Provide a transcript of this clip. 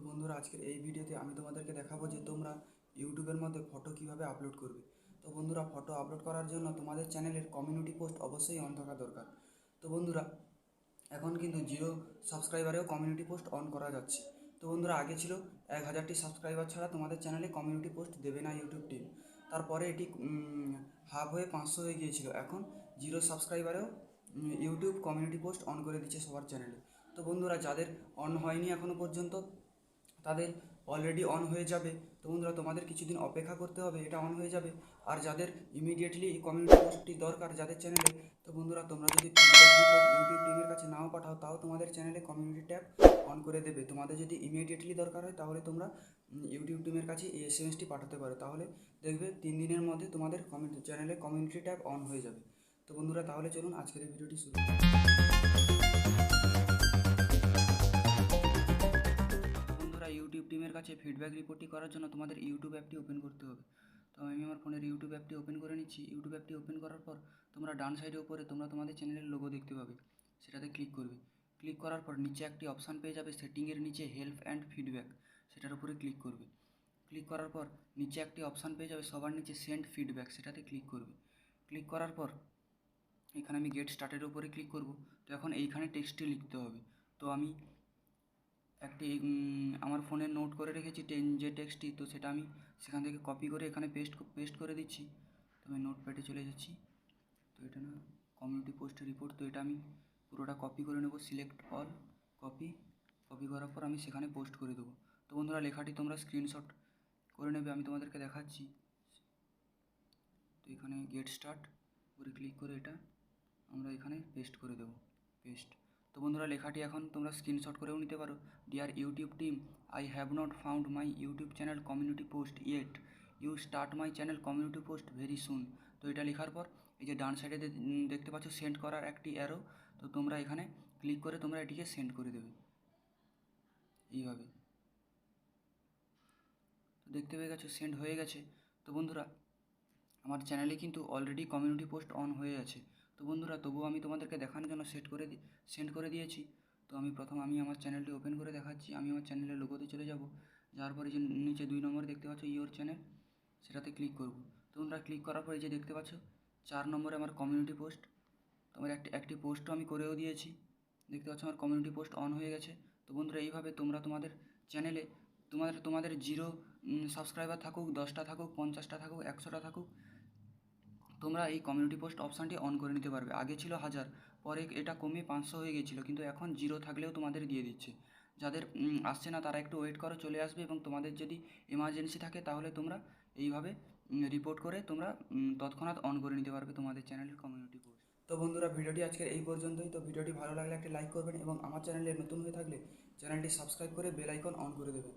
বন্ধুরা আজকের এই ভিডিওতে আমি তোমাদেরকে দেখাবো যে তোমরা ইউটিউবের মধ্যে ফটো কিভাবে আপলোড করবে। তো বন্ধুরা ফটো আপলোড করার জন্য তোমাদের চ্যানেলের কমিউনিটি পোস্ট অবশ্যই অন থাকা দরকার। তো বন্ধুরা এখন কিন্তু 0 সাবস্ক্রাইবারেও কমিউনিটি পোস্ট অন করা যাচ্ছে। তো বন্ধুরা আগে ছিল 1000টি সাবস্ক্রাইবার ছাড়া তোমাদের চ্যানেলে কমিউনিটি পোস্ট দেবে না ইউটিউব টিম। তারপরে এটি হাফ হয়ে 500 হয়ে গিয়েছিল। এখন 0 সাবস্ক্রাইবারেও ইউটিউব কমিউনিটি পোস্ট অন করে দিচ্ছে সবার চ্যানেলে। তো বন্ধুরা যাদের অন হয়নি এখনও পর্যন্ত তাদের অলরেডি অন হয়ে যাবে। তো বন্ধুরা তোমাদের কিছুদিন অপেক্ষা করতে হবে, এটা অন হয়ে যাবে। আর যাদের ইমিডিয়েটলি কমিউনিটি পোস্টটি দরকার যাদের চ্যানেলে, তো বন্ধুরা তোমরা যদি ফিডব্যাক রিপোর্ট ইউটিউব টিমের কাছে নাও পাঠাও তাও তোমাদের চ্যানেলে কমিউনিটি ট্যাব অন করে দেবে। তোমাদের যদি ইমিডিয়েটলি দরকার হয় তাহলে তোমরা ইউটিউব টিমের কাছে এই এসএমএসটি পাঠাতে পারো, তাহলে দেখবে 3 দিনের মধ্যে তোমাদের চ্যানেলে কমিউনিটি ট্যাব অন হয়ে যাবে। তো বন্ধুরা তাহলে চলুন আজকের এই ভিডিওটি শুরু করি। ইউটিউব টিমের কাছে ফিডব্যাক রিপোর্টটি করার জন্য তোমাদের ইউটিউব অ্যাপটি ওপেন করতে হবে। তো আমি আমার ফোনের ইউটিউব অ্যাপটি ওপেন করে নিচ্ছি। ইউটিউব অ্যাপটি ওপেন করার পর তোমরা ডান সাইডে উপরে তোমরা তোমাদের চ্যানেলের লোগো দেখতে পাবে, সেটাতে ক্লিক করবে। ক্লিক করার পর নিচে একটি অপশান পেয়ে যাবে সেটিংয়ের নিচে হেল্প অ্যান্ড ফিডব্যাক, সেটার উপরে ক্লিক করবে। ক্লিক করার পর নিচে একটি অপশান পেয়ে যাবে সবার নিচে সেন্ড ফিডব্যাক, সেটাতে ক্লিক করবে। ক্লিক করার পর এখানে আমি গেট স্টার্টের উপরে ক্লিক করব। তো এখন এইখানে টেক্সটটি লিখতে হবে। তো আমি একটি আমার ফোনে নোট করে রেখেছি যে টেক্সটটি, তো সেটা আমি সেখান থেকে কপি করে এখানে পেস্ট করে দিচ্ছি। তো আমি নোটপ্যাডে চলে যাচ্ছি। তো এটা না কমিউনিটি পোস্ট রিপোর্ট, তো এটা আমি পুরোটা কপি করে নেব। সিলেক্ট অল, কপি করার পর আমি সেখানে পোস্ট করে দেবো। তো বন্ধুরা লেখাটি তোমরা স্ক্রিনশট করে নেবে, আমি তোমাদেরকে দেখাচ্ছি। তো এখানে গেট স্টার্ট করে ক্লিক করে এটা আমরা এখানে পেস্ট করে দেবো, পেস্ট। তো বন্ধুরা লেখাটি এখন তোমরা স্ক্রিনশট করেও নিতে পারো। Dear YouTube team, I have not found my YouTube channel community post yet, you start my channel community post very soon. তো এটা লেখার পর এই যে ডান সাইডে দেখতে পাচ্ছ সেন্ড করার একটি অ্যারো, তো তোমরা এখানে ক্লিক করে তোমরা এটিকে সেন্ড করে দেবে এইভাবে। তো দেখতে পেয়ে গেছো সেন্ড হয়ে গেছে। তো বন্ধুরা আমার চ্যানেলে কিন্তু অলরেডি কমিউনিটি পোস্ট অন হয়ে আছে। তো বন্ধুরা তবুও আমি তোমাদেরকে দেখানোর জন্য সেন্ড করে দিয়েছি। তো আমি আমার চ্যানেলটি ওপেন করে দেখাচ্ছি। আমি আমার চ্যানেলের লোগোতে চলে যাব। যাওয়ার পরে যে নিচে 2 নম্বরে দেখতে পাচ্ছ ইওর চ্যানেল, সেটাতে ক্লিক করব। তো তোমরা ক্লিক করার পরে যে দেখতে পাচ্ছ 4 নম্বরে আমার কমিউনিটি পোস্ট, তো আমার একটি পোস্টও আমি করেও দিয়েছি। দেখতে পাচ্ছ আমার কমিউনিটি পোস্ট অন হয়ে গেছে। তো বন্ধুরা এইভাবে তোমরা তোমাদের চ্যানেলে তোমাদের 0 সাবস্ক্রাইবার থাকুক, 10টা থাকুক, 50টা থাকুক, 100টা থাকুক, তোমরা এই কমিউনিটি পোস্ট অপশানটি অন করে নিতে পারবে। আগে ছিল 1000, পরে এটা কমে 500 হয়ে গিয়েছিলো, কিন্তু এখন 0 থাকলেও তোমাদের দিয়ে দিচ্ছে। যাদের আসছে না তারা একটু ওয়েট করো, চলে আসবে। এবং তোমাদের যদি এমার্জেন্সি থাকে তাহলে তোমরা এইভাবে রিপোর্ট করে তোমরা তৎক্ষণাৎ অন করে নিতে পারবে তোমাদের চ্যানেলের কমিউনিটি পোস্ট। তো বন্ধুরা ভিডিওটি আজকের এই পর্যন্তই। তো ভিডিওটি ভালো লাগলে একটি লাইক করবেন এবং আমার চ্যানেলে নতুন হয়ে থাকলে চ্যানেলটি সাবস্ক্রাইব করে বেল আইকন অন করে দেবেন।